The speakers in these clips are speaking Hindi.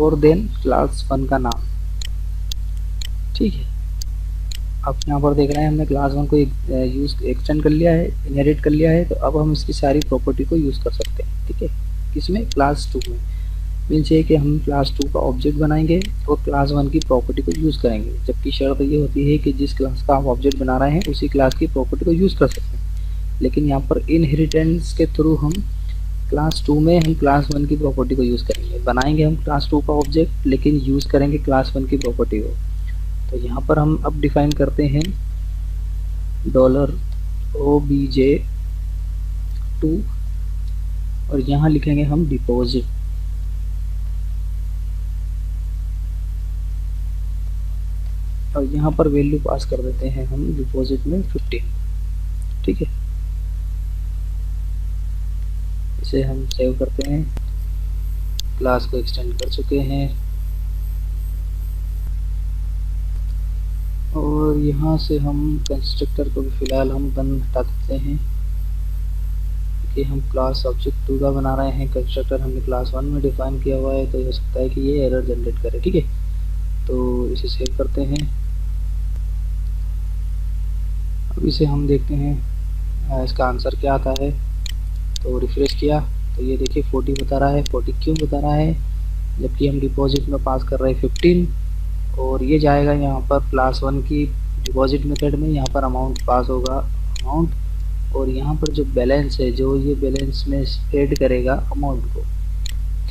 और देन क्लास 1 का नाम। ठीक है, अब यहाँ पर देख रहे हैं हमने क्लास 1 को यूज एक्सटेंड कर लिया है, इनहेरिट कर लिया है, तो अब हम इसकी सारी प्रॉपर्टी को यूज़ कर सकते हैं। ठीक है, किसमें? क्लास 2 में। मीन्स ये कि हम क्लास 2 का ऑब्जेक्ट बनाएंगे और क्लास 1 की प्रॉपर्टी को यूज़ करेंगे, जबकि शर्त ये होती है कि जिस क्लास का आप ऑब्जेक्ट बना रहे हैं उसी क्लास की प्रॉपर्टी को यूज़ कर सकते हैं। लेकिन यहाँ पर इनहेरिटेंस के थ्रू हम क्लास 2 में हम क्लास 1 की प्रॉपर्टी को यूज़ करेंगे, बनाएंगे हम क्लास 2 का ऑब्जेक्ट लेकिन यूज़ करेंगे क्लास 1 की प्रॉपर्टी को। तो यहाँ पर हम अब डिफाइन करते हैं $obj2 और यहाँ लिखेंगे हम डिपॉजिट, और यहाँ पर वैल्यू पास कर देते हैं हम डिपॉजिट में 15। ठीक है, इसे हम सेव करते हैं, क्लास को एक्सटेंड कर चुके हैं और यहाँ से हम कंस्ट्रक्टर को भी फिलहाल हम बंद हटा देते हैं कि हम क्लास ऑब्जेक्ट 2 का बना रहे हैं, कंस्ट्रक्टर हमने क्लास 1 में डिफाइन किया हुआ है, तो हो सकता है कि ये एरर जनरेट करे। ठीक है, तो इसे सेव करते हैं। अब इसे हम देखते हैं इसका आंसर क्या आता है। तो रिफ्रेश किया तो ये देखिए 40 बता रहा है। 40 क्यों बता रहा है? जबकि हम डिपॉजिट में पास कर रहे हैं 15 और ये जाएगा यहाँ पर क्लास 1 की डिपॉजिट मेथड में, यहाँ पर अमाउंट पास होगा अमाउंट, और यहाँ पर जो बैलेंस है जो ये बैलेंस में ऐड करेगा अमाउंट को।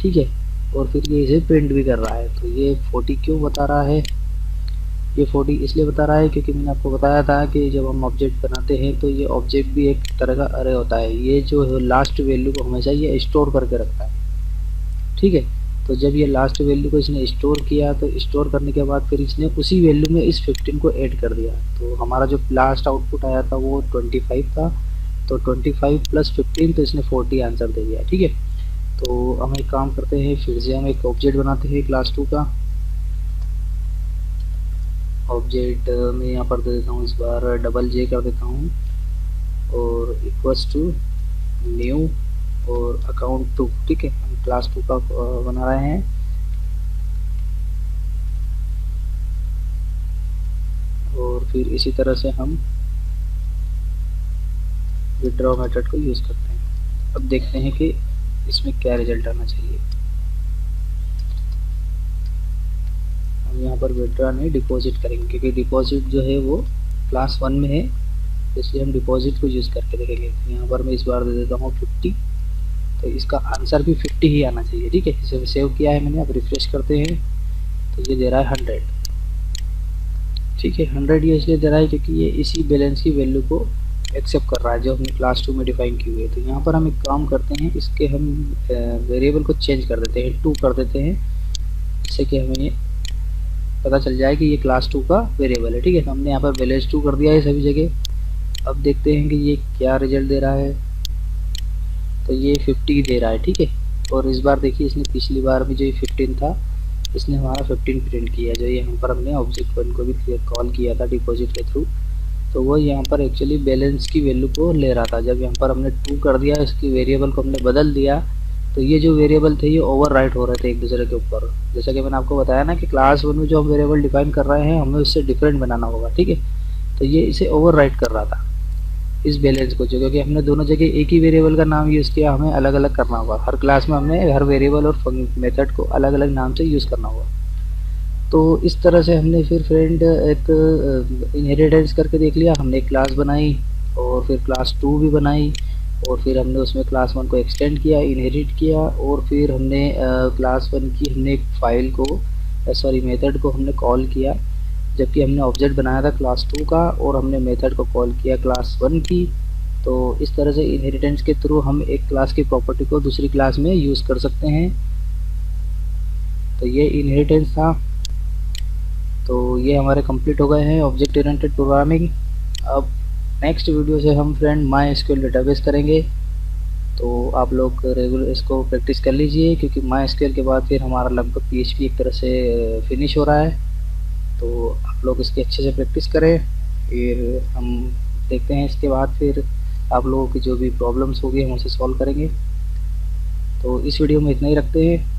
ठीक है, और फिर ये इसे प्रिंट भी कर रहा है। तो ये 40 क्यों बता रहा है? ये 40 इसलिए बता रहा है क्योंकि मैंने आपको बताया था कि जब हम ऑब्जेक्ट बनाते हैं तो ये ऑब्जेक्ट भी एक तरह का अरे होता है, ये जो लास्ट वैल्यू को हमेशा ये स्टोर करके रखता है। ठीक है, तो जब ये लास्ट वैल्यू को इसने स्टोर किया तो स्टोर करने के बाद फिर इसने उसी वैल्यू में इस 15 को ऐड कर दिया, तो हमारा जो लास्ट आउटपुट आया था वो 25 था, तो 25 प्लस 15 तो इसने 40 आंसर दे दिया। ठीक है, तो हम एक काम करते हैं, फिर से हम एक ऑब्जेक्ट बनाते हैं क्लास 2 का। ऑब्जेक्ट में यहाँ पर दे देता हूँ, इस बार $j कर देता हूँ और इक्वल्स टू न्यू और अकाउंट 2। ठीक है, हम क्लास 2 का बना रहे हैं और फिर इसी तरह से हम विड्रॉ मेथड को यूज़ करते हैं। अब देखते हैं कि इसमें क्या रिजल्ट आना चाहिए। हम यहाँ पर विड्रॉ नहीं डिपॉजिट करेंगे क्योंकि डिपॉजिट जो है वो क्लास 1 में है, इसलिए हम डिपॉजिट को यूज़ करके देखेंगे। यहाँ पर मैं इस बार दे देता हूँ 50, तो इसका आंसर भी 50 ही आना चाहिए। ठीक है, इसे सेव किया है मैंने। अब रिफ्रेश करते हैं तो ये दे रहा है 100। ठीक है, 100 ये इसलिए दे रहा है क्योंकि ये इसी बैलेंस की वैल्यू को एक्सेप्ट कर रहा है जो हमने क्लास 2 में डिफाइन की हुई है। तो यहाँ पर हम एक काम करते हैं, इसके हम वेरिएबल को चेंज कर देते हैं, 2 कर देते हैं, जिससे कि हमें ये पता चल जाए कि ये क्लास 2 का वेरिएबल है। ठीक है, तो हमने यहाँ पर बैलेंस 2 कर दिया है सभी जगह। अब देखते हैं कि ये क्या रिजल्ट दे रहा है। तो ये 50 दे रहा है। ठीक है, और इस बार देखिए इसने पिछली बार भी जो 15 था इसने हमारा 15 प्रिंट किया, जो यहाँ पर हमने ऑब्जेक्ट 1 को भी कॉल किया था डिपॉजिट के थ्रू, तो वो यहाँ पर एक्चुअली बैलेंस की वैल्यू को ले रहा था। जब यहाँ पर हमने 2 कर दिया, इसकी वेरिएबल को हमने बदल दिया, तो ये जो वेरिएबल थे ये ओवरराइट हो रहे थे एक दूसरे के ऊपर। जैसा कि मैंने आपको बताया ना कि क्लास 1 में जो हम वेरिएबल डिफाइन कर रहे हैं हमें उससे डिफरेंट बनाना होगा। ठीक है, तो ये इसे ओवरराइट कर रहा था इस बैलेंस को, जो क्योंकि हमने दोनों जगह एक ही वेरिएबल का नाम यूज़ किया, हमें अलग अलग करना होगा। हर क्लास में हमने हर वेरिएबल और मेथड को अलग अलग नाम से यूज़ करना होगा। तो इस तरह से हमने फिर फ्रेंड एक इनहेरिटेंस करके देख लिया। हमने एक क्लास बनाई और फिर क्लास 2 भी बनाई और फिर हमने उसमें क्लास 1 को एक्सटेंड किया, इनहेरिट किया, और फिर हमने क्लास 1 की हमने एक फाइल को मेथड को हमने कॉल किया, जबकि हमने ऑब्जेक्ट बनाया था क्लास 2 का और हमने मेथड को कॉल किया क्लास 1 की। तो इस तरह से इनहेरिटेंस के थ्रू हम एक क्लास की प्रॉपर्टी को दूसरी क्लास में यूज़ कर सकते हैं। तो ये इनहेरिटेंस था। तो ये हमारे कंप्लीट हो गए हैं ऑब्जेक्ट ओरिएंटेड प्रोग्रामिंग। अब नेक्स्ट वीडियो से हम फ्रेंड MySQL डेटाबेस करेंगे, तो आप लोग रेगुलर इसको प्रैक्टिस कर लीजिए, क्योंकि MySQL के बाद फिर हमारा लगभग PHP एक तरह से फिनिश हो रहा है। तो आप लोग इसकी अच्छे से प्रैक्टिस करें, फिर हम देखते हैं इसके बाद फिर आप लोगों की जो भी प्रॉब्लम्स होगी हम उसे सॉल्व करेंगे। तो इस वीडियो में इतना ही रखते हैं।